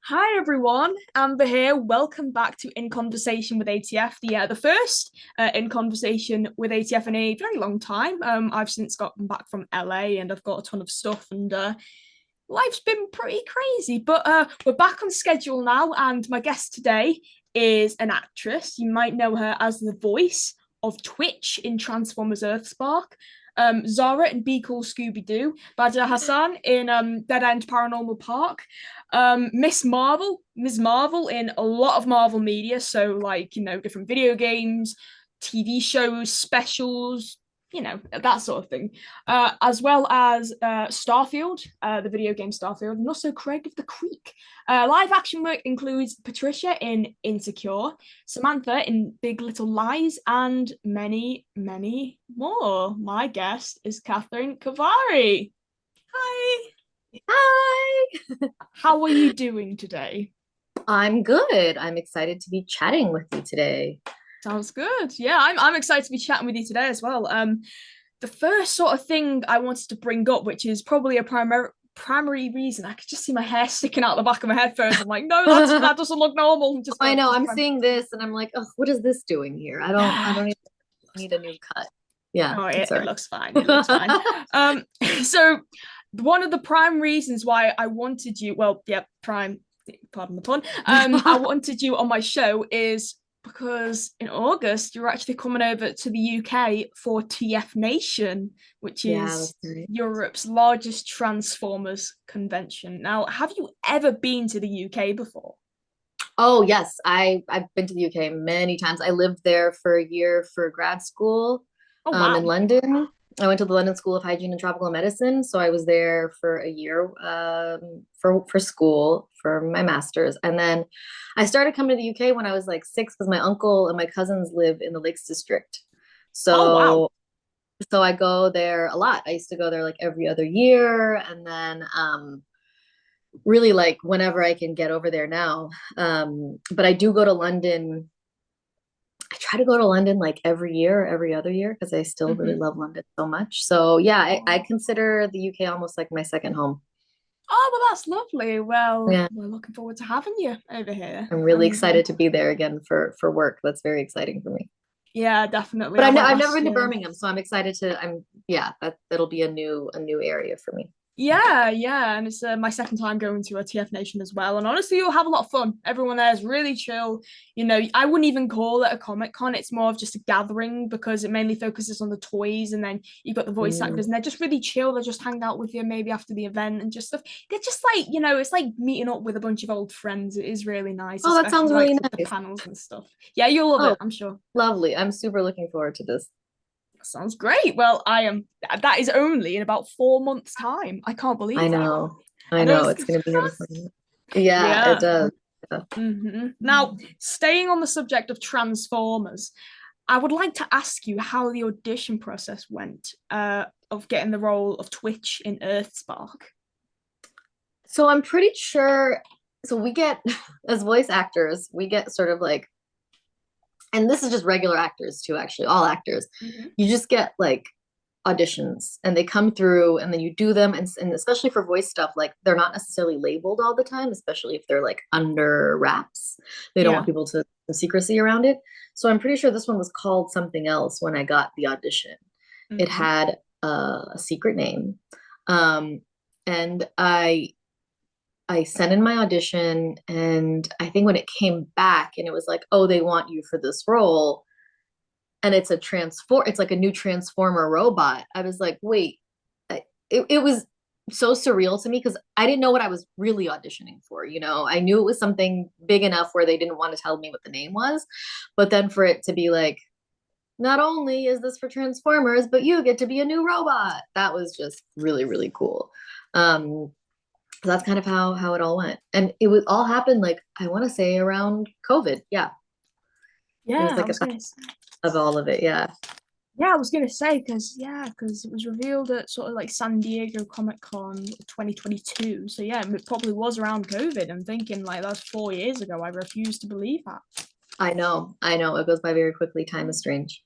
Hi everyone, Amber here. Welcome back to In Conversation with ATF, the first In Conversation with ATF in a very long time. I've since gotten back from LA and I've got a ton of stuff and life's been pretty crazy. But we're back on schedule now, and my guest today is an actress. You might know her as the voice of Twitch in Transformers Earthspark. Zara in Be Cool Scooby Doo, Badyah Hassan in Dead End Paranormal Park, Ms. Marvel in a lot of Marvel media, so like different video games, TV shows, specials, that sort of thing, as well as Starfield, the video game Starfield, and also Craig of the Creek. Live action work includes Patricia in Insecure, Samantha in Big Little Lies, and many, many more. My guest is Kathreen Khavari. Hi. Hi. How are you doing today? I'm good. I'm excited to be chatting with you today. Sounds good. Yeah, I'm excited to be chatting with you today as well. The first sort of thing I wanted to bring up, which is probably a primary reason, I could just see my hair sticking out the back of my headphones. I'm like, no, that doesn't look normal. I know. I'm seeing this and I'm like, oh, what is this doing here? I don't even need a new cut. Yeah, Oh, it's it all looks fine. It looks fine. So one of the prime reasons why I wanted you, well, yeah, prime, pardon the pun, I wanted you on my show is because in August you're actually coming over to the UK for TF Nation, which Yeah, is that's right. Europe's largest Transformers convention. Now, have you ever been to the UK before? Oh, yes. I've been to the UK many times. I lived there for a year for grad school Oh, in wow. London. I went to the London School of Hygiene and Tropical Medicine, so I was there for a year for school for my master's, and then I started coming to the UK when I was like 6 because my uncle and my cousins live in the Lakes District. Oh, wow. So I go there a lot. I used to go there like every other year, and then really like whenever I can get over there now. But I do go to London. I try to go to London like every year or every other year because I still really Mm-hmm. love London so much. So yeah, I consider the UK almost like my second home. Oh, well, that's lovely. Well, Yeah, we're looking forward to having you over here. I'm really excited to be there again for work. That's very exciting for me. Yeah, definitely. But I went I've never last been to year. Birmingham, so I'm excited to. Yeah, that'll be a new area for me. Yeah, yeah, and it's my second time going to a TF Nation as well. And honestly, you'll have a lot of fun. Everyone there is really chill. I wouldn't even call it a Comic Con. It's more of just a gathering because it mainly focuses on the toys, and then you've got the voice Mm. actors, and they're just really chill. They just hang out with you maybe after the event and just stuff. They're just like it's like meeting up with a bunch of old friends. It is really nice, Oh, that especially sounds like really with the nice. panels and stuff. Yeah, you'll love Oh, it, I'm sure. lovely. I'm super looking forward to this. Sounds great. Well, I am. That is only in about 4 months' time. I can't I believe that. know. I I know know it's it's gonna be here before fast. you. Yeah, it Yeah. does. Yeah. Now, staying on the subject of Transformers, I would like to ask you how the audition process went of getting the role of Twitch in Earthspark. So I'm pretty sure. So we get, as voice actors, we get sort of like, and this is just regular actors too, actually, all actors. Mm-hmm. You just get like auditions and they come through and then you do them. And especially for voice stuff, like they're not necessarily labeled all the time, especially if they're like under wraps. They don't want Yeah. people to secrecy around it. So I'm pretty sure this one was called something else when I got the audition. It Mm-hmm. had a secret name. Um, and I sent in my audition, and I think when it came back and it was like, oh, they want you for this role, and it's like a new transformer robot. I was like, wait, it was so surreal to me because I didn't know what I was really auditioning for. I knew it was something big enough where they didn't want to tell me what the name was, but then for it to be like, not only is this for Transformers, but you get to be a new robot. That was just really, really cool. So that's kind of how it all went. And it would all happen like I want to say around COVID. Yeah. It was Yeah, I like was at the gonna. height of all of it. Yeah. Yeah, I was gonna say because it was revealed at sort of like San Diego Comic Con 2022. So yeah, it probably was around COVID. I'm thinking like that's 4 years ago. I refuse to believe that. I know. I know. It goes by very quickly. Time is strange.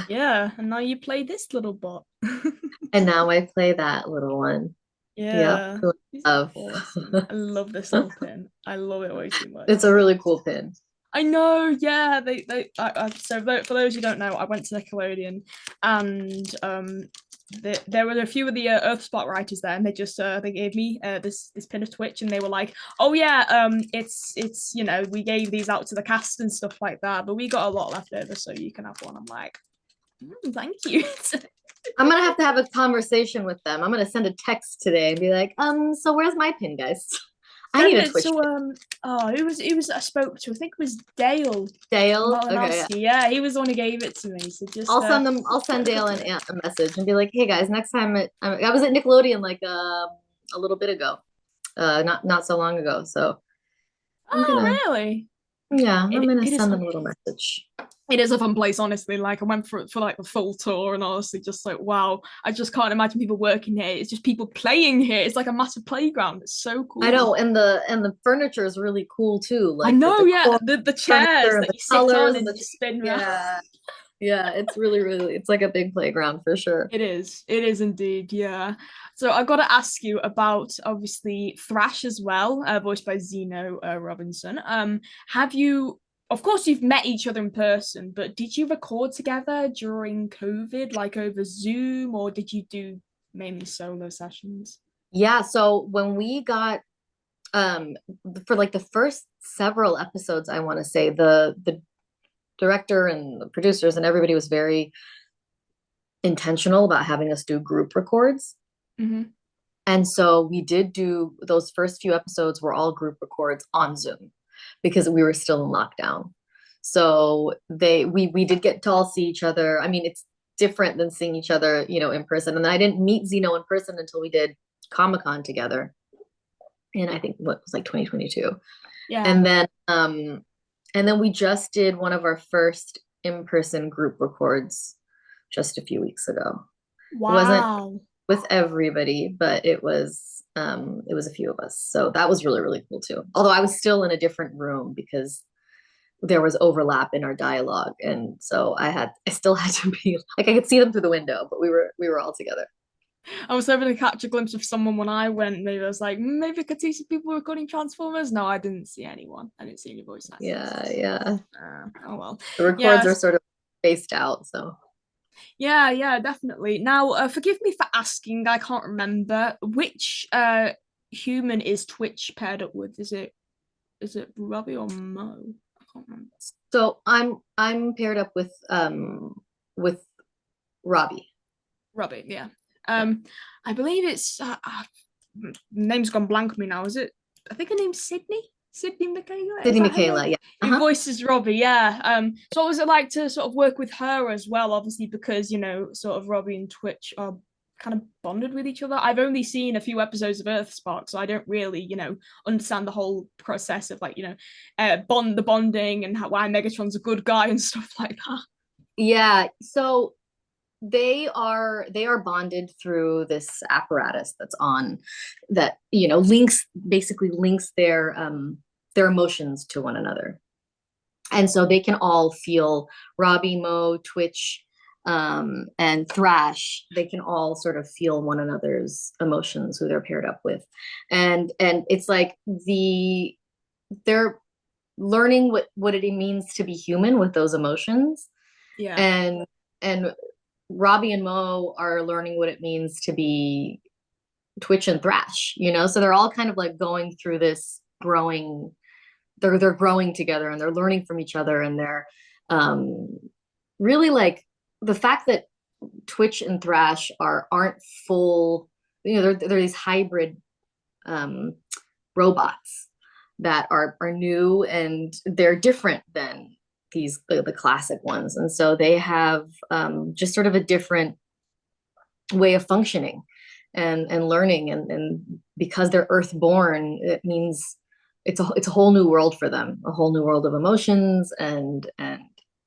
Yeah, and now you play this little bot. And now I play that little one. Yep. Yeah, Who he's I love. awesome. I love this little pin. I love it way too much. It's a really cool pin. I know, yeah. So for those who don't know, I went to Nickelodeon, and there were a few of the Earthspark writers there, and they gave me this pin of Twitch, and they were like, "Oh yeah, it's we gave these out to the cast and stuff like that, but we got a lot left over, so you can have one." I'm like, thank you. I'm gonna have a conversation with them. I'm gonna send a text today and be like, so where's my pin, guys? I need a Twitch pin. Oh, who was I spoke to? I think it was Dale Dale. Okay, yeah. Malinowski. Yeah, he was the one who gave it to me. So just I'll send Dale a message and be like, hey guys, next time I was at Nickelodeon like a little bit ago, not so long ago. So I'm Oh, gonna really? yeah, I'm It, gonna it is send them a little message. it is a fun place, honestly. Like I went for like the full tour, and honestly, just like wow, I just can't imagine people working here. It's just people playing here. It's like a massive playground. It's so I cool. know, and the furniture is really cool too, I like the know, yeah. decor, The chairs furniture, and that the you sit colors, on and and the you spin around. yeah, yeah. It's really it's like a big playground for sure. It is. It is indeed. Yeah. So I've got to ask you about obviously Thrash as well, voiced by Zeno Robinson. Have you? Of course, you've met each other in person, but did you record together during COVID, like over Zoom, or did you do mainly solo sessions? Yeah, so when we got um for like the first several episodes, I want to say the director and the producers and everybody was very intentional about having us do group records. Mm-hmm. And so we did do those first few episodes were all group records on Zoom because we were still in lockdown. So we did get to all see each other. I mean, it's different than seeing each other, in person. And I didn't meet Zeno in person until we did Comic-Con together. And I think what was like 2022. Yeah. And then we just did one of our first in-person group records just a few weeks ago. It wasn't Wow. with everybody, but it was a few of us. So that was really, really cool too. Although I was still in a different room because there was overlap in our dialogue. And so I still had to be like I could see them through the window, but we were all together. I was hoping to catch a glimpse of someone when I went. Maybe I was like, maybe I could see some people recording Transformers. No, I didn't see anyone. I didn't see any voice actors. Yeah, yeah. Oh well. The records Yeah, are sort of spaced out, so yeah, definitely. Now, forgive me for asking. I can't remember which human is Twitch paired up with. Is it Robbie or Mo? I can't remember. so I'm paired up with Robbie. Robbie, yeah. Yeah. I believe it's name's gone blank on me now. Is it? I think her name's Sydney. Sydney Michaela. Is Sydney that her name? Michaela, yeah. Who voices Robbie? Yeah. So what was it like to sort of work with her as well? Obviously, because sort of Robbie and Twitch are kind of bonded with each other. I've only seen a few episodes of Earthspark, so I don't really, understand the whole process of like, the bonding and why Megatron's a good guy and stuff like that. Yeah, so they are bonded through this apparatus that's on that basically links their emotions to one another, and so they can all feel Robbie, Mo, Twitch, and Thrash. They can all sort of feel one another's emotions who they're paired up with, and it's like they're learning what it means to be human with those emotions, Yeah. and Robbie and Mo are learning what it means to be Twitch and Thrash, so they're all kind of like going through this growing, they're growing together and they're learning from each other, and they're really like the fact that Twitch and Thrash aren't full, they're these hybrid robots that are new, and they're different than the classic ones, and so they have just sort of a different way of functioning and learning, and because they're earthborn, it means it's a whole new world for them, a whole new world of emotions and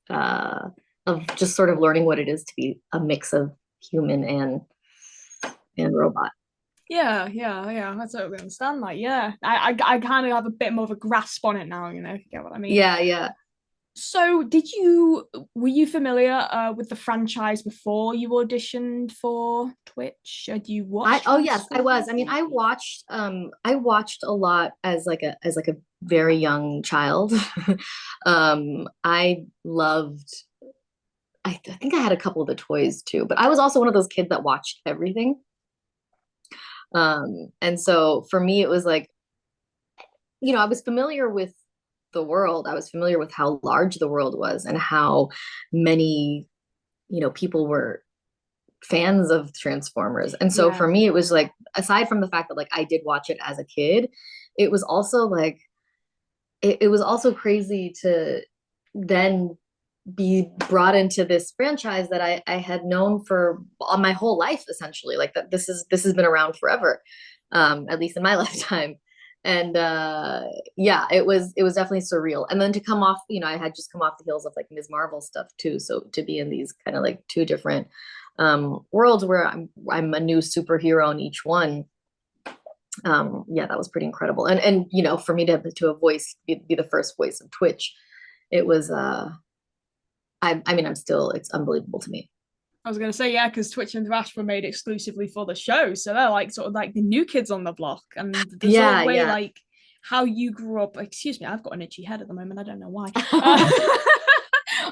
of just sort of learning what it is to be a mix of human and robot. Yeah. I totally understand that. Yeah, I kind of have a bit more of a grasp on it now. If you get what I mean. Yeah, So, were you familiar with the franchise before you auditioned for Twitch? Had you I watched oh yes, I was. Transformers? I mean, I watched a lot as like a very young child. I loved I think I had a couple of the toys too, but I was also one of those kids that watched everything. And so for me it was like, I was familiar with the world. I was familiar with how large the world was and how many, people were fans of Transformers. And so Yeah, for me, it was like, aside from the fact that like I did watch it as a kid, it was also like, it was also crazy to then be brought into this franchise that I had known for all my whole life, essentially. Like that this has been around forever, at least in my lifetime. And yeah, it was definitely surreal. And then to come off, I had just come off the heels of like Ms. Marvel stuff too. So to be in these kind of like two different worlds where I'm a new superhero in each one, yeah, that was pretty incredible. And for me to a voice be the first voice of Twitch, it was I mean, I'm still, it's unbelievable to me. I was gonna say yeah, because Twitch and Thrash were made exclusively for the show, so they're like sort of like the new kids on the block, and the sort of Yeah, way yeah. like how you grew up. Excuse me, I've got an itchy head at the moment. I don't know why.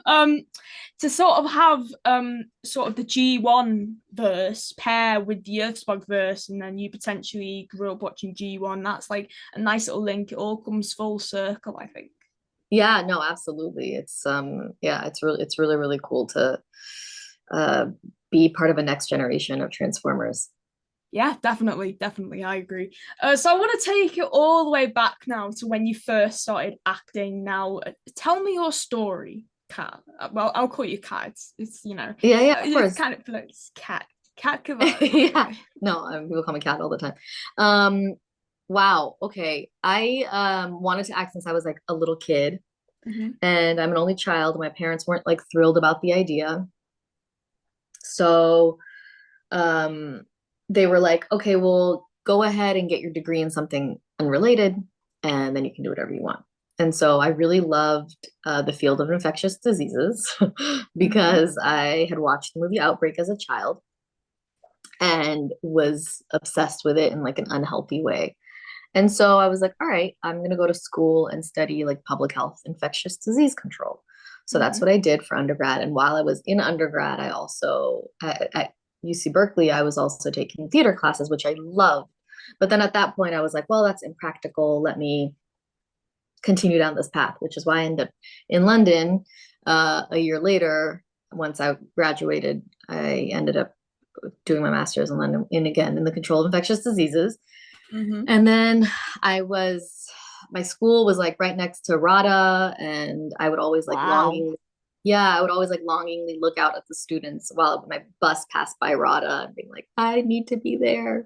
Um, to sort of have sort of the G1 verse pair with the Earthspark verse, and then you potentially grew up watching G1. That's like a nice little link. It all comes full circle, I think. Yeah, no, absolutely. Yeah, it's really, really cool to uh be part of a next generation of Transformers. Yeah, definitely, definitely, I agree. So I want to take it all the way back now to when you first started acting. Now, tell me your story, Kat. Well, I'll call you Kat. It's Yeah, yeah, of it course. kind of floats. Kat Kavari. Yeah. Okay. No, people call me Cat all the time. Um, wow. Okay. I wanted to act since I was like a little kid, Mm-hmm. and I'm an only child. My parents weren't like thrilled about the idea. So um, they were like, okay, well, go ahead and get your degree in something unrelated, and then you can do whatever you want. And so I really loved the field of infectious diseases Mm-hmm. because I had watched the movie Outbreak as a child and was obsessed with it in like an unhealthy way. And so I was like, all right, I'm going to go to school and study like public health, infectious disease control. So that's Mm-hmm. what I did for undergrad. And while I was in undergrad, I also, at UC Berkeley, I was also taking theater classes, which I loved. But then at that point, I was like, well, that's impractical. Let me continue down this path, which is why I ended up in London a year later. Once I graduated, I ended up doing my master's in London in the control of infectious diseases. Mm-hmm. And then I was, my school was like right next to RADA, and I would always like Wow. I would always like longingly look out at the students while my bus passed by RADA and being like, I need to be there.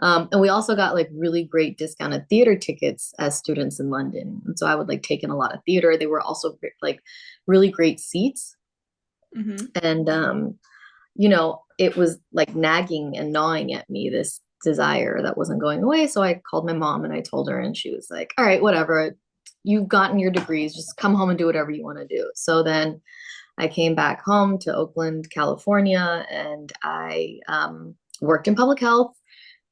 And we also got like really great discounted theater tickets as students in London. And so I would like take in a lot of theater. They were also like really great seats. Mm-hmm. And it was like nagging and gnawing at me, this desire that wasn't going away. So I called my mom and I told her, and she was like, all right, whatever. You've gotten your degrees, just come home and do whatever you want to do. So then I came back home to Oakland, California, and I worked in public health.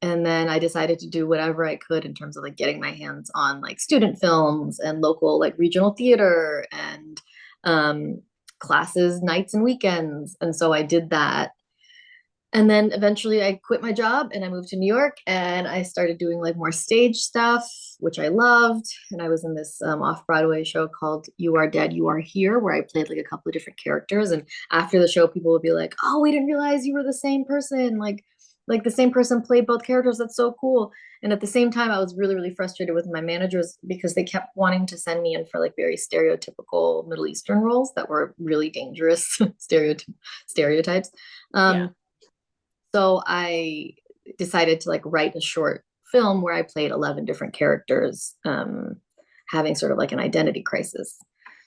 And then I decided to do whatever I could in terms of like getting my hands on like student films and local like regional theater and um, classes, nights and weekends. And so I did that, and then eventually I quit my job and I moved to New York and I started doing like more stage stuff, which I loved. And I was in this off Broadway show called You Are Dead, You Are Here, where I played like a couple of different characters. And after the show, people would be like, oh, we didn't realize you were the same person. Like the same person played both characters. That's so cool. And at the same time, I was really, really frustrated with my managers because they kept wanting to send me in for like very stereotypical Middle Eastern roles that were really dangerous stereotypes. Yeah. Um, so I decided to like write a short film where I played 11 different characters, having sort of like an identity crisis.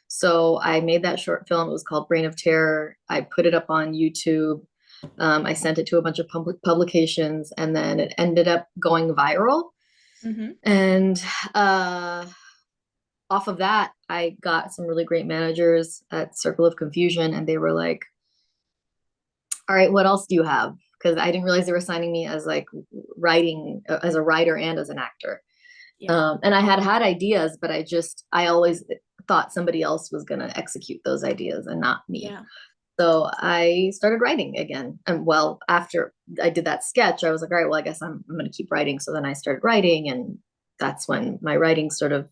So I made that short film. It was called Brain of Terror. I put it up on YouTube. I sent it to a bunch of publications, and then it ended up going viral. Mm-hmm. And uh, off of that, I got some really great managers at Circle of Confusion, and they were like, all right, what else do you have? Because I didn't realize they were signing me as like writing as a writer and as an actor. Yeah. And I had ideas, but I always thought somebody else was going to execute those ideas and not me. Yeah. So I started writing again. And well, after I did that sketch, I was like, all right, well, I guess I'm going to keep writing. So then I started writing, and that's when my writing sort of,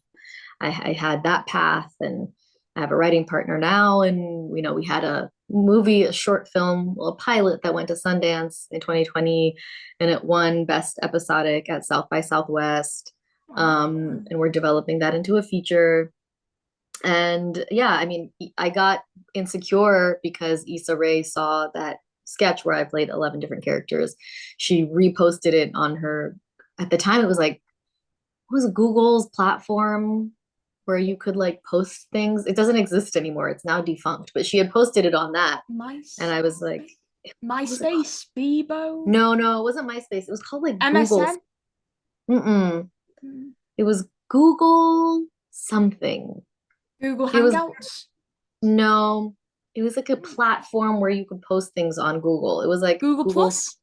I had that path, and I have a writing partner now. And, we had a movie, a short film, a pilot that went to Sundance in 2020, and it won Best Episodic at South by Southwest. Oh. And we're developing that into a feature. And yeah, I mean, I got insecure because Issa Rae saw that sketch where I played 11 different characters. She reposted it on her, at the time it was like, what was Google's platform where you could like post things? It doesn't exist anymore. It's now defunct, but she had posted it on that. And I was like, what was it called? MySpace, Bebo, No, it wasn't MySpace. It was called like Google. MSN. Mm-mm. Mm. It was Google something. Google It was Hangouts, No, it was like a platform where you could post things on Google. It was like Google Google, Plus,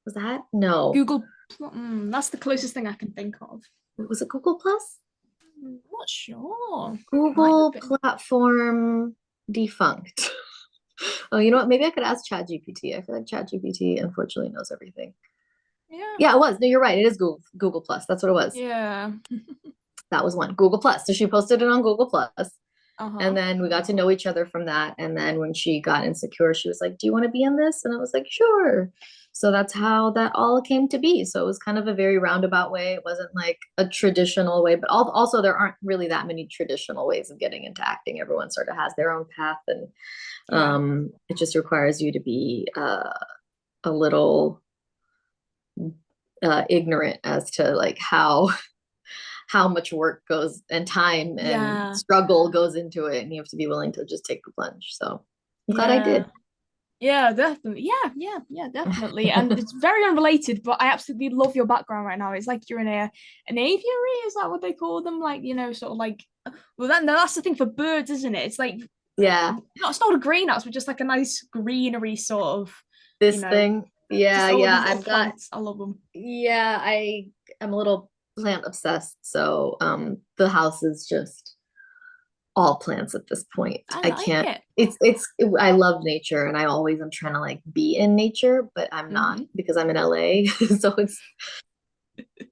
was that? No. That's the closest thing I can think of. Was it Google Plus? I'm not sure. Might have Google been. platform defunct. Oh, you know what? Maybe I could ask ChatGPT. I feel like ChatGPT unfortunately knows everything. Yeah. Yeah, it was. No, you're right. It is Google Plus. That's what it was. Yeah. That was one. Google Plus. So she posted it on Google Plus. Uh-huh. And then we got to know each other from that. And then when she got insecure, she was like, do you want to be in this? And I was like, sure. So that's how that all came to be. So it was kind of a very roundabout way. It wasn't like a traditional way, but also there aren't really that many traditional ways of getting into acting. Everyone sort of has their own path, and Yeah. it just requires you to be a little ignorant as to like how much work goes and time and Yeah. struggle goes into it, and you have to be willing to just take the plunge. So I'm glad I Yeah. did. Yeah, definitely. Yeah, definitely. And it's very unrelated, but I absolutely love your background right now. It's like you're in an aviary, is that what they call them? Like, sort of like, well, that's the thing for birds, isn't it? It's like, Yeah, no, it's not a greenhouse, but just like a nice greenery sort of, you this know, thing. Yeah, just all yeah. these little I've got plants. I love them. yeah, I'm a little plant obsessed. So the house is just all plants at this point. I I like can't it. I love nature, and I always am trying to like be in nature, but I'm not Hmm. because I'm in LA. So it's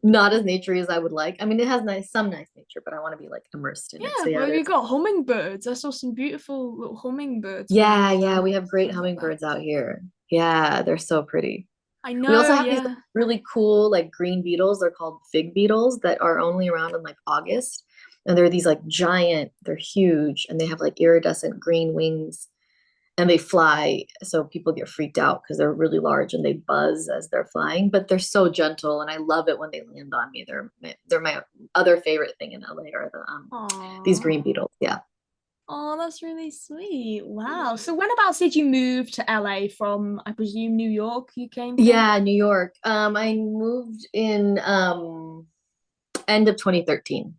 not as naturey as I would like. I mean, it has some nice nature, but I want to be like immersed in it. So Yeah, yeah, well, you there's got hummingbirds. I saw some beautiful little hummingbirds when I yeah, was yeah, there. we have So great I love that. hummingbirds out here. Yeah, they're so pretty. I We also know, have these like, yeah. really cool like green beetles. They're called fig beetles that are only around in like August. And they're these like giant, they're huge, and they have like iridescent green wings, and they fly. So people get freaked out because they're really large and they buzz as they're flying, but they're so gentle, and I love it when they land on me. They're my other favorite thing in LA are these Aww. green beetles. Yeah. Oh, that's really sweet. Wow. So when about did you move to LA from, I presume, New York you came from? Yeah, New York. I moved in end of 2013.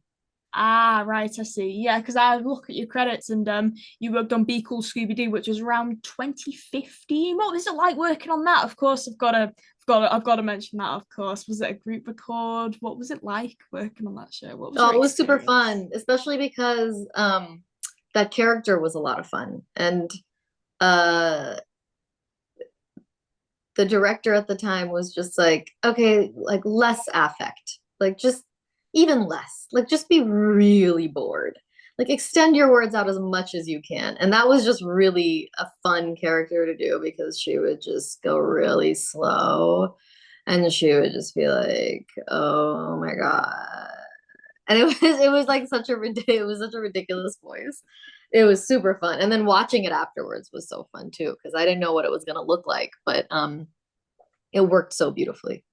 Ah, right, I see. Yeah, because I look at your credits and you worked on Be Cool Scooby Doo, which was around 2015. What was it like working on that? Of course, I've got to mention that, of course. Was it a group record? What was it like working on that show? What was Oh, your it was super experience? fun, especially because that character was a lot of fun. And uh the director at the time was just like, okay, like less affect, like just even less, like just be really bored, like extend your words out as much as you can. And that was just really a fun character to do because she would just go really slow, and she would just be like, oh my God. And it was like it was such a ridiculous voice. It was super fun. And then watching it afterwards was so fun too, because I didn't know what it was gonna look like, but it worked so beautifully.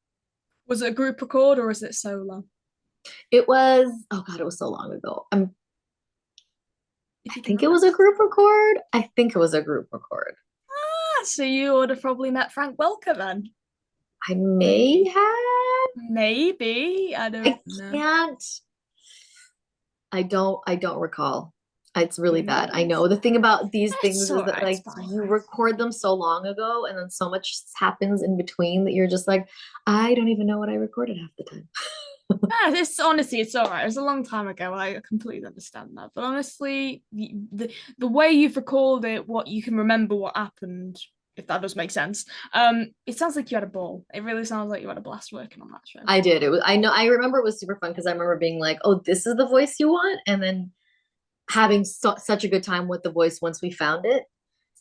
Was it a group record or was it solo? It was, oh God, it was so long ago. If I you can think it was remember. a group record. I think it was a group record. Ah, so you would have probably met Frank Welker then. I may have. Maybe. I don't I know. can't. I don't recall. It's really You know bad. what I it is? know the thing about these It's things is all that right. It's like fine. you record them so long ago and then so much happens in between that you're just like, I don't even know what I recorded half the time. Yeah, it's honestly, it's all right. It was a long time ago. I completely understand that. But honestly, the way you've recalled it, what you can remember what happened, if that does make sense. It sounds like you had a ball. It really sounds like you had a blast working on that show. I did. I remember it was super fun because I remember being like, oh, this is the voice you want, and then having such a good time with the voice once we found it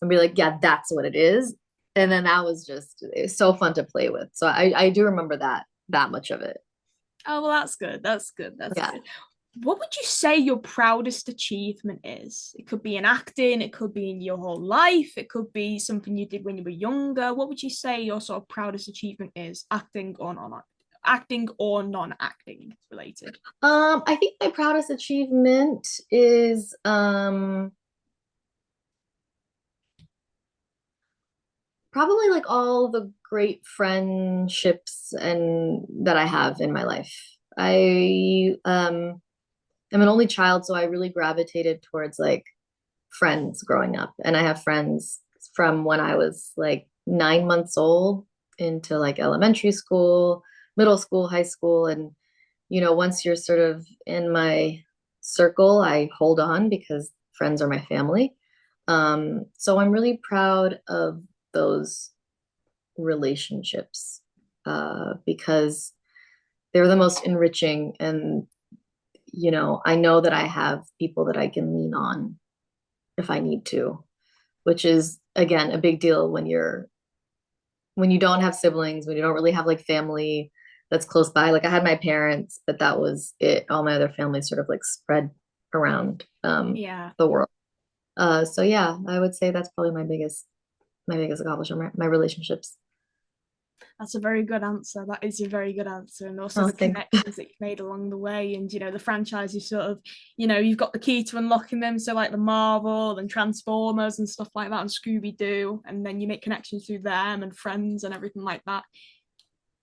and be like, yeah, that's what it is. And then that was just it was so fun to play with. So I do remember that much of it. Oh well, that's good. That's good. That's Yeah. good. What would you say your proudest achievement is? It could be in acting, it could be in your whole life, it could be something you did when you were younger. What would you say your sort of proudest achievement is, acting or non-acting related? I think my proudest achievement is probably like all the great friendships and that I have in my life. I am an only child, so I really gravitated towards like friends growing up. And I have friends from when I was like 9 months old into like elementary school, middle school, high school. And, once you're sort of in my circle, I hold on because friends are my family. So I'm really proud of those relationships because they're the most enriching. And, I know that I have people that I can lean on if I need to, which is again a big deal when you don't have siblings, when you don't really have like family that's close by. Like I had my parents, but that was it. All my other family sort of like spread around Yeah. the world. So yeah, I would say that's probably my biggest accomplishment, my relationships. That's a very good answer. That is a very good answer. And also Oh, the thanks. connections that you've made along the way. And, the franchise, you sort of, you've got the key to unlocking them. So, like the Marvel and Transformers and stuff like that, and Scooby Doo. And then you make connections through them and friends and everything like that.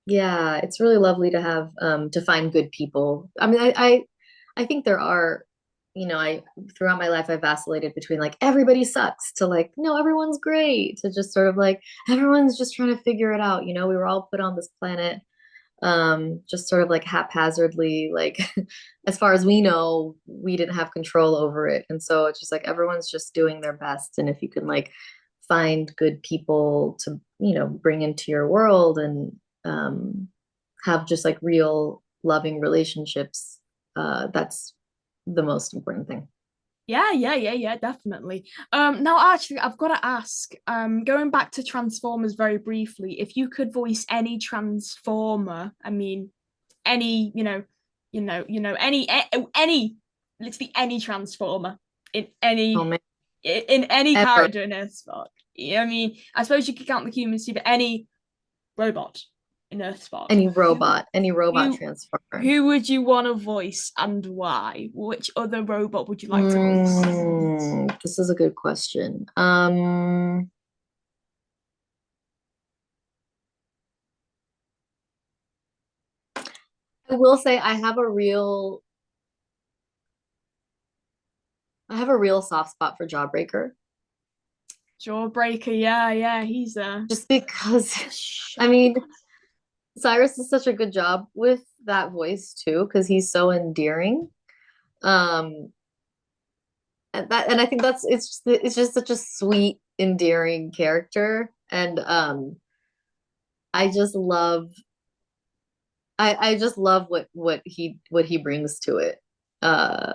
Yeah, it's really lovely to have to find good people. I mean, I think there are, I throughout my life I vacillated between like everybody sucks to like no, everyone's great to just sort of like everyone's just trying to figure it out. We were all put on this planet just sort of like haphazardly, like as far as we know, we didn't have control over it. And so it's just like everyone's just doing their best. And if you can like find good people to, bring into your world and have just like real loving relationships, that's the most important thing. Yeah, definitely. Now actually I've got to ask, going back to Transformers very briefly, if you could voice any Transformer, I mean any, any literally any Transformer in Oh any man, in any ever character in Earthspark. Yeah, I mean, I suppose you could count the humans too, but any robot in Earthspark. Who any robot who transformer. who would you want to voice and why? Which other robot would you like to voice? This is a good question. I will say I have a real soft spot for Jawbreaker Jawbreaker, yeah, he's just because I sharp. mean Cyrus does such a good job with that voice too because he's so endearing. Um and I think it's just such a sweet endearing character and I just love I just love what he brings to it. Uh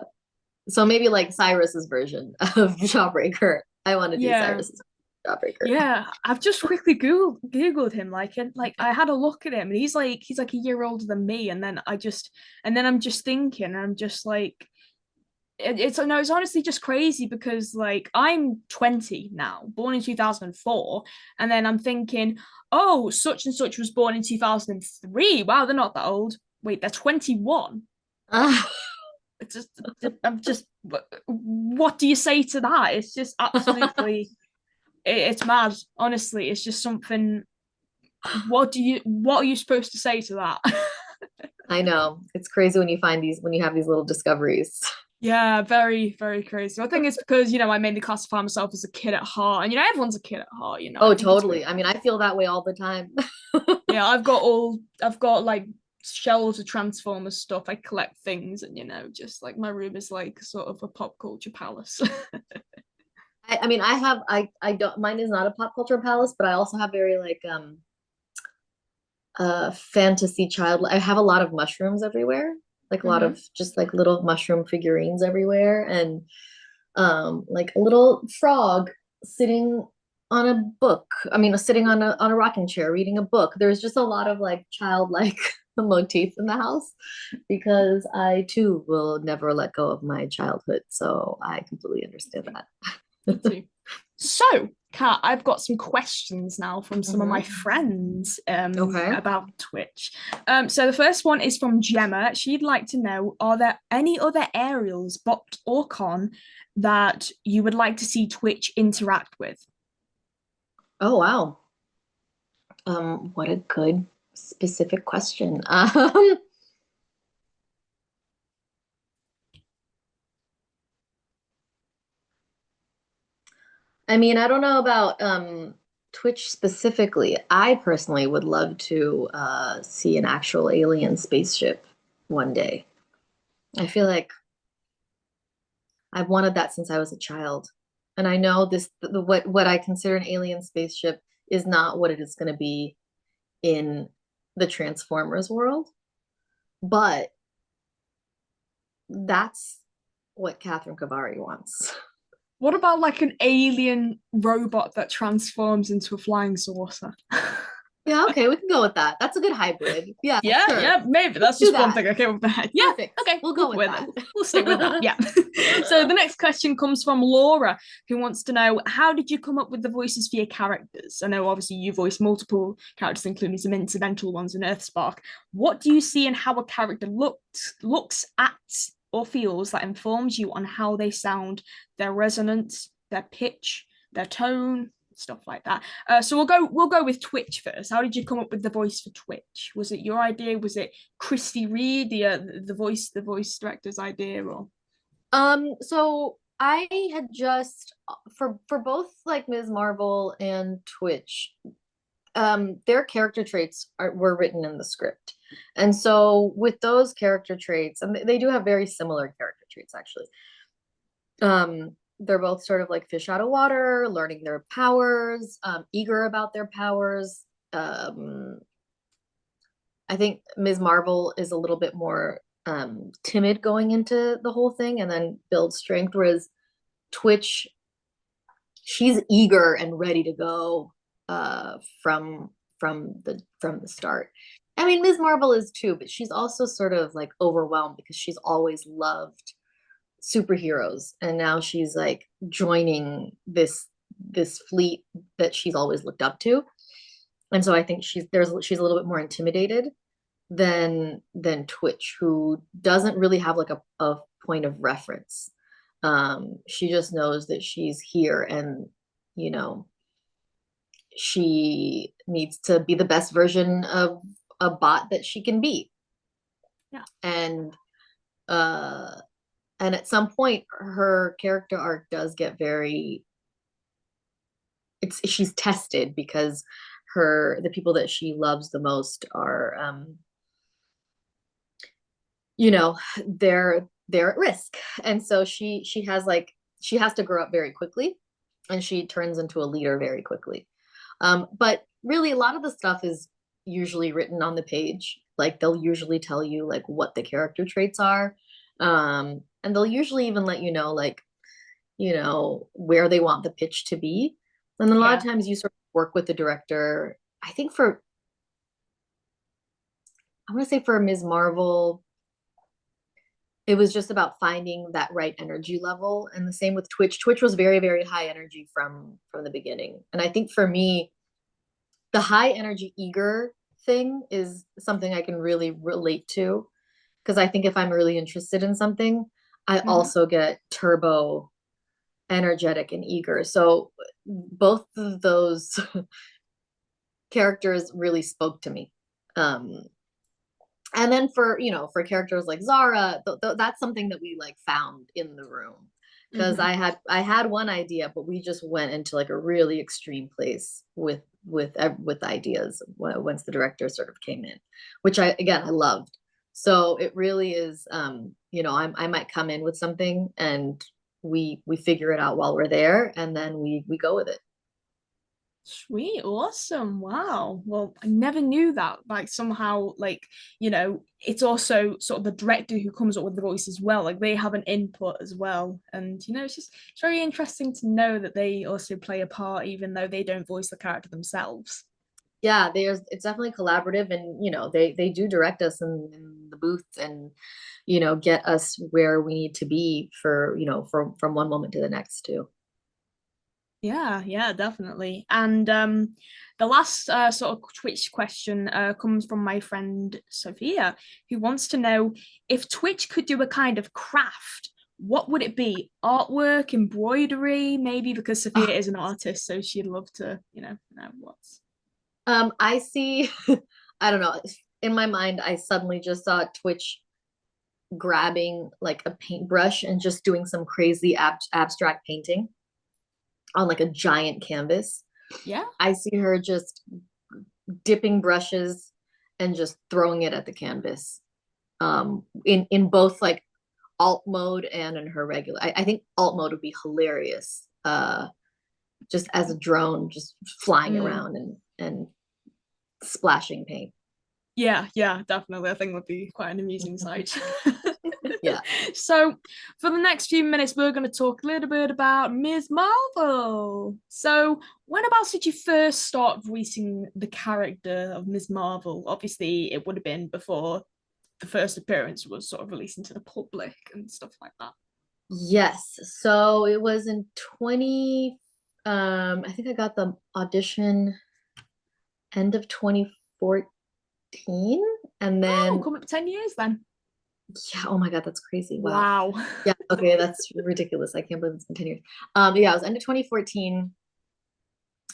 so maybe like Cyrus's version of Jawbreaker. I want to do Yeah. Cyrus's Jawbreaker. Yeah, I've just quickly googled him, like, and like I had a look at him, and he's like a year older than me, and then I'm just thinking, I'm just like, it's no, it's honestly just crazy because like I'm 20 now, born in 2004, and then I'm thinking, oh, such and such was born in 2003. Wow, they're not that old. Wait, they're 21. Ah, It's just, I'm just, what do you say to that? It's just absolutely, it's mad. Honestly, it's just something. What are you supposed to say to that? I know. It's crazy when you have these little discoveries. Yeah, very, very crazy. I think it's because, I mainly classify myself as a kid at heart. And, everyone's a kid at heart, I Oh, think it's totally. really, I mean, I feel that way all the time. yeah, I've got like shelves of Transformers stuff. I collect things and, just like my room is like sort of a pop culture palace. I mean, I don't, mine is not a pop culture palace, but I also have very like, fantasy child. I have a lot of mushrooms everywhere, like a lot Hmm. of just like little mushroom figurines everywhere, and like a little frog sitting on a book. I mean, sitting on a rocking chair reading a book. There's just a lot of like childlike motifs in the house because I too will never let go of my childhood. So I completely understand Me that. too. So, Kat, I've got some questions now from some of my Mhm. friends Okay. about Twitch. So the first one is from Gemma. She'd like to know, are there any other aerials, bot or con, that you would like to see Twitch interact with? Oh wow. What a good specific question. I mean, I don't know about Twitch specifically. I personally would love to see an actual alien spaceship one day. I feel like I've wanted that since I was a child. And I know what I consider an alien spaceship is not what it is going to be in the Transformers world, but that's what Kathreen Khavari wants. What about like an alien robot that transforms into a flying saucer? Yeah, okay, we can go with that. That's a good hybrid. Yeah, Yeah, sure. yeah, maybe Let's that's do just one that. thing I came up with my head. Yeah, Perfect. okay, We'll we'll go go with with that. that. We'll stick with that. Yeah. So the next question comes from Laura, who wants to know, how did you come up with the voices for your characters? I know obviously you voiced multiple characters, including some incidental ones in Earthspark. What do you see in how a character looks at or feels that informs you on how they sound, their resonance, their pitch, their tone, stuff like that. So we'll go with Twitch first. How did you come up with the voice for Twitch? Was it your idea? Was it Christy Reed, the voice director's idea, or? So I had just for both like Ms. Marvel and Twitch, their character traits were written in the script. And so with those character traits, and they do have very similar character traits actually. They're both sort of like fish out of water, learning their powers, eager about their powers. Um, I think Ms. Marvel is a little bit more timid going into the whole thing and then builds strength, whereas Twitch, she's eager and ready to go from the start. I mean, Ms. Marvel is too, but she's also sort of like overwhelmed because she's always loved superheroes, and now she's like joining this fleet that she's always looked up to, and so I think she's a little bit more intimidated than Twitch, who doesn't really have like a point of reference. She just knows that she's here, and you know she needs to be the best version of a bot that she can be. Yeah. And uh and at some point her character arc does get very, it's she's tested because the people that she loves the most are you know they're at risk, and so she has like she has to grow up very quickly, and she turns into a leader very quickly. But really a lot of the stuff is usually written on the page. Like they'll usually tell you like what the character traits are, and they'll usually even let you know like where they want the pitch to be. And then a lot of Yeah. times you sort of work with the director. I think for I want to say for Ms. Marvel, it was just about finding that right energy level. And the same with Twitch. Twitch was very, very high energy from the beginning. And I think for me, the high energy eager thing is something I can really relate to. Because I think if I'm really interested in something, I Mm-hmm. also get turbo energetic and eager. So both of those characters really spoke to me. Um, And then for, for characters like Zara, that's something that we like found in the room, because Hmm. I had one idea, but we just went into like a really extreme place with ideas once the director sort of came in, which I loved. So it really is, I might come in with something and we figure it out while we're there, and then we go with it. Sweet, awesome. Wow. Well, I never knew that. Like somehow, like, it's also sort of the director who comes up with the voice as well. Like they have an input as well. And it's very interesting to know that they also play a part, even though they don't voice the character themselves. Yeah, it's definitely collaborative, and they do direct us in the booth, and get us where we need to be for from one moment to the next too. Yeah, yeah, definitely. And the last sort of Twitch question comes from my friend Sophia, who wants to know if Twitch could do a kind of craft, what would it be? Artwork, embroidery, maybe because Sophia Oh, is an artist, so she'd love to, know what's. I see. I don't know. In my mind, I suddenly just saw Twitch grabbing like a paintbrush and just doing some crazy abstract painting on like a giant canvas. Yeah. I see her just dipping brushes and just throwing it at the canvas. In both like alt mode and in her regular. I think alt mode would be hilarious. Just as a drone, just flying Mm. around and splashing paint. Yeah, yeah, definitely. I think would be quite an amusing sight. Yeah. So, for the next few minutes, we're going to talk a little bit about Ms. Marvel. So, when about did you first start voicing the character of Ms. Marvel? Obviously, it would have been before the first appearance was sort of released into the public and stuff like that. Yes. So it was in 20, I think I got the audition end of 2014. And Oh, then, come up 10 years then. yeah, oh my God, that's crazy. Wow. Wow. Yeah, okay, that's ridiculous. I can't believe it's been 10 years. Yeah, it was end of 2014.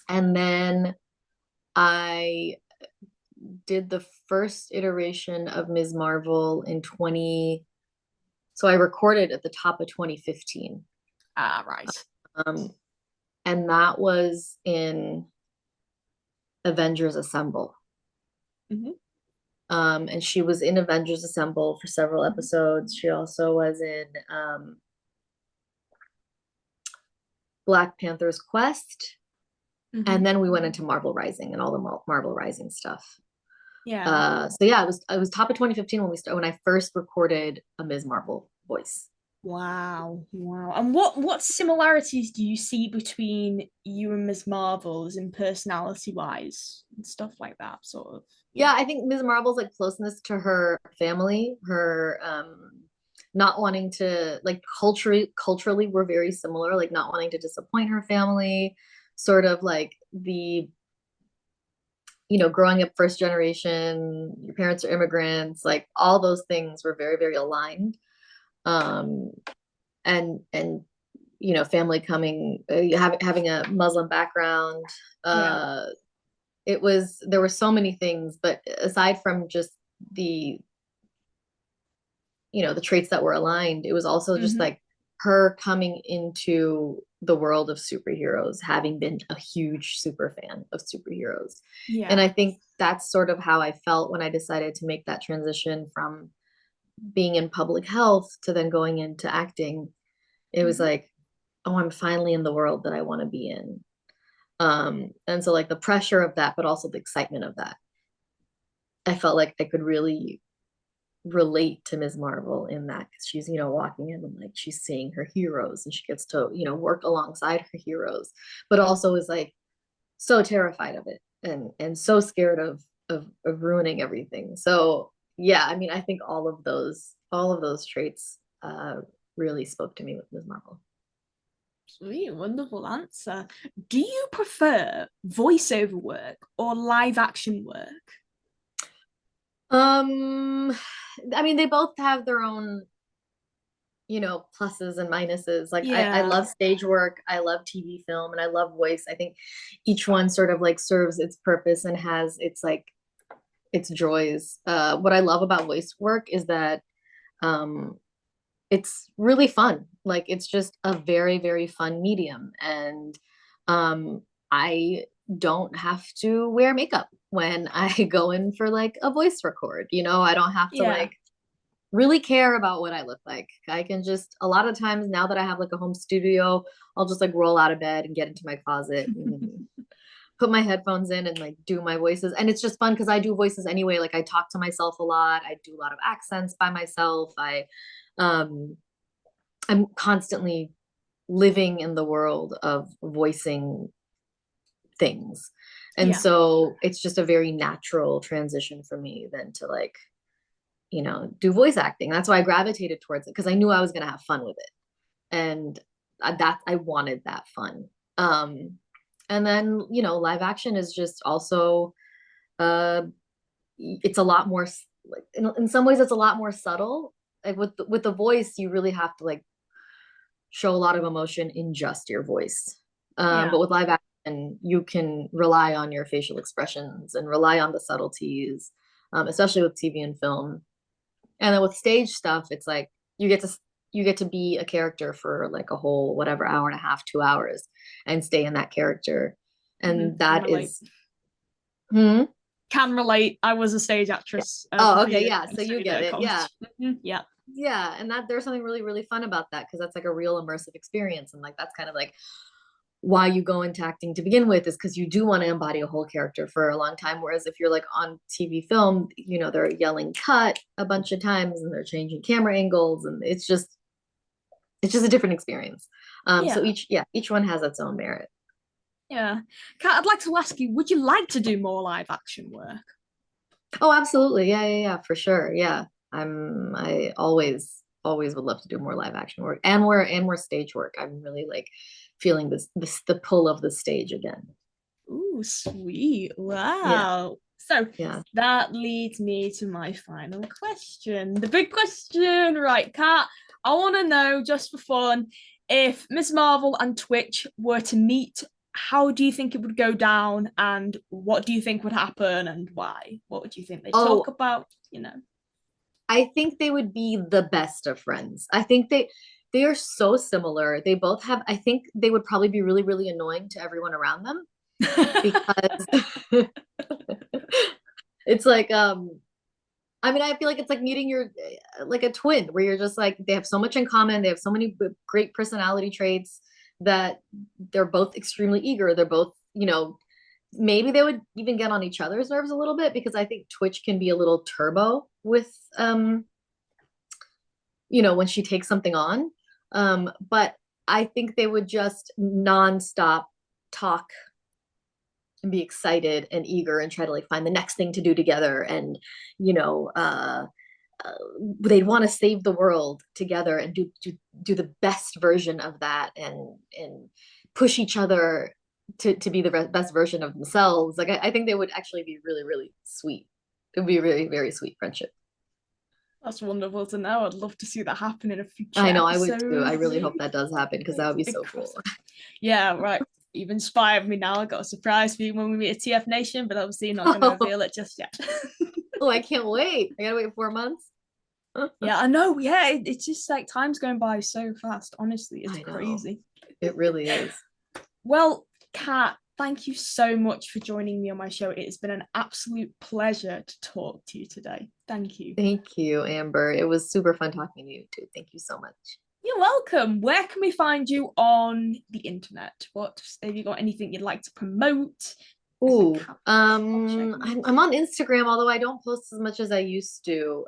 And then I did the first iteration of Ms. Marvel in 20, so I recorded at the top of 2015. Ah, right. Um, and that was in Avengers Assemble. Mm-hmm. And she was in Avengers Assemble for several episodes. She also was in Black Panther's Quest. Mm-hmm. And then we went into Marvel Rising and all the Marvel Rising stuff. Yeah. So yeah, it was top of 2015 when I first recorded a Ms. Marvel voice. Wow, wow. And what similarities do you see between you and Ms. Marvels in personality wise and stuff like that, sort of? Yeah. Yeah, I think Ms. Marvel's like closeness to her family, her not wanting to like culturally we're very similar, like not wanting to disappoint her family, sort of like the growing up first generation, your parents are immigrants, like all those things were very, very aligned. Um, and family coming, having a Muslim background. Yeah. Uh, there were so many things, but aside from just the the traits that were aligned, it was also just Mm-hmm. like her coming into the world of superheroes, having been a huge super fan of superheroes. And Yeah. I think that's sort of how I felt when I decided to make that transition from being in public health to then going into acting. It was Mm-hmm. like, oh, I'm finally in the world that I want to be in. And so like the pressure of that, but also the excitement of that. I felt like I could really relate to Ms. Marvel in that, because she's, walking in and like she's seeing her heroes and she gets to, work alongside her heroes, but also is like so terrified of it and so scared of ruining everything. So yeah, I mean, I think all of those traits really spoke to me with Ms. Marvel. Sweet, wonderful answer. Do you prefer voiceover work or live action work? Um, I mean, they both have their own pluses and minuses. Like I Yeah. love stage work, I love TV film, and I love voice. I think each one sort of like serves its purpose and has its like its joys. What I love about voice work is that um, it's really fun. Like it's just a very, very fun medium. And um, I don't have to wear makeup when I go in for like a voice record. I don't have to Yeah. like really care about what I look like. I can just, a lot of times now that I have like a home studio, I'll just like roll out of bed and get into my closet and put my headphones in and like do my voices. And it's just fun because I do voices anyway. Like I talk to myself a lot. I do a lot of accents by myself. Um, I'm constantly living in the world of voicing things. And Yeah. so it's just a very natural transition for me then to like, do voice acting. That's why I gravitated towards it because I knew I was going to have fun with it. And that I wanted that fun. Um, and then, live action is just also, uh, it's a lot more like in some ways it's a lot more subtle. Like with the voice, you really have to like show a lot of emotion in just your voice. Yeah. But with live action, you can rely on your facial expressions and rely on the subtleties, especially with TV and film. And then with stage stuff, it's like you get to you get to be a character for like a whole whatever hour and a half, 2 hours, and stay in that character. And Can that relate. is, hmm? Can relate. I was a stage actress for Oh, 3 okay, years yeah. and So you studied get at a it, yeah, college. Yeah. yeah. And that there's something really, really fun about that because that's like a real immersive experience, and like that's kind of like why you go into acting to begin with is because you do want to embody a whole character for a long time. Whereas if you're like on TV film, they're yelling cut a bunch of times and they're changing camera angles, and it's just a different experience. So Yeah. each one has its own merit. Yeah. Kat, I'd like to ask you, would you like to do more live action work? Oh, absolutely. Yeah, yeah, yeah, for sure. Yeah. I always would love to do more live action work and more stage work. I'm really like feeling this the pull of the stage again. Ooh, sweet. Yeah. Wow. So Yeah. that leads me to my final question. The big question, right, Kat? I want to know, just for fun, if Miss Marvel and Twitch were to meet, how do you think it would go down, and what do you think would happen, and why? What would you think they talk Oh, about? You know. I think they would be the best of friends. I think they are so similar. They both have, I think they would probably be really, really annoying to everyone around them because it's like I mean, I feel like it's like meeting your like a twin where you're just like they have so much in common. They have so many great personality traits that they're both extremely eager. They're both, maybe they would even get on each other's nerves a little bit because I think Twitch can be a little turbo with when she takes something on. But I think they would just nonstop talk and be excited and eager and try to like find the next thing to do together and you know uh uh, they'd want to save the world together and do the best version of that and push each other to be the best version of themselves. Like I think they would actually be really, really sweet. It would be a really very sweet friendship. That's wonderful to know. I'd love to see that happen in a future I know, I would too. episode. I really hope that does happen because that would be Big so cool. cross. Yeah, right. You've inspired me now. I got a surprise for you when we meet at TF Nation, but obviously you're not going to reveal it just yet. Oh, I can't wait. I gotta wait 4 months. Yeah, I know. Yeah, it's just like time's going by so fast. Honestly, it's I know. crazy. It really is. Well, Kat, thank you so much for joining me on my show. It has been an absolute pleasure to talk to you today. Thank you. Thank you, Amber. It was super fun talking to you too. Thank you so much. You're welcome. Where can we find you on the internet? What have you got anything you'd like to promote? Ooh, Check me. I'm on Instagram, although I don't post as much as I used to.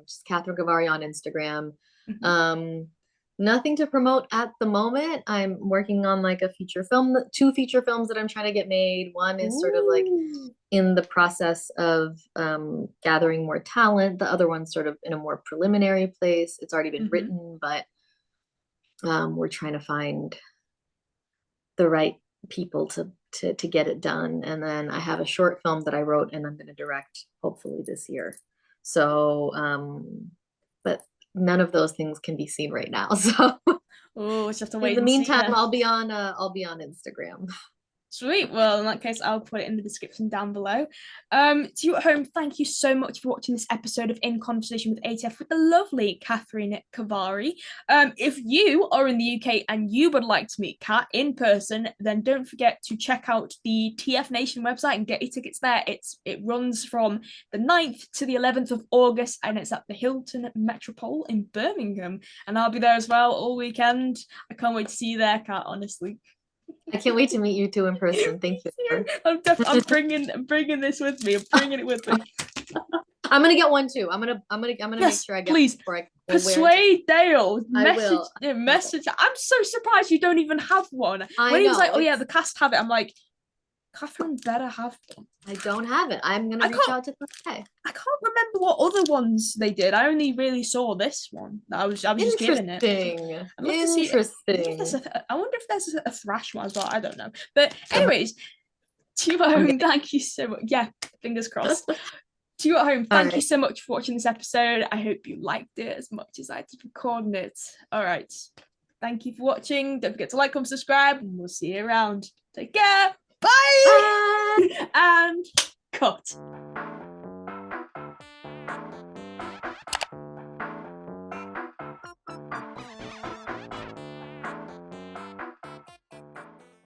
Just Kathreen Khavari on Instagram. Mhm. Um, Nothing to promote at the moment. I'm working on like a feature film, two feature films that I'm trying to get made. One is sort of like Ooh. in the process of gathering more talent. The other one's sort of in a more preliminary place. It's already been Mhm. written, but we're trying to find the right people to get it done. And then I have a short film that I wrote and I'm going to direct hopefully this year. So, but none of those things can be seen right now. So Oh, just have to in wait the and see meantime, then. I'll be on Instagram. Sweet. Well, in that case, I'll put it in the description down below. To you at home, thank you so much for watching this episode of In Conversation with ATF with the lovely Kathreen Khavari. If you are in the UK and you would like to meet Kat in person, then don't forget to check out the TF Nation website and get your tickets there. It runs from the 9th to the 11th of August, and it's at the Hilton Metropole in Birmingham. And I'll be there as well all weekend. I can't wait to see you there, Kat, honestly. I can't wait to meet you two in person. Thank you. I'm bringing this with me. I'm bringing it with me. I'm gonna get one too. I'm gonna make sure I get. Please persuade Dale. Message. I'm so surprised you don't even have one. When he was like, "Oh yeah, the cast have it," I'm like, Kathreen better have one. I don't have it. I'm gonna reach out to them today. I can't remember what other ones they did. I only really saw this one. I was just given it. Interesting. I wonder if there's a thrash one as well. I don't know. But anyways, to you at home, thank you so much. Yeah, fingers crossed. To you at home, thank you so much for watching this episode. I hope you liked it as much as I did recording it. All right. Thank you for watching. Don't forget to like, comment, subscribe, and we'll see you around. Take care. Bye. And cut.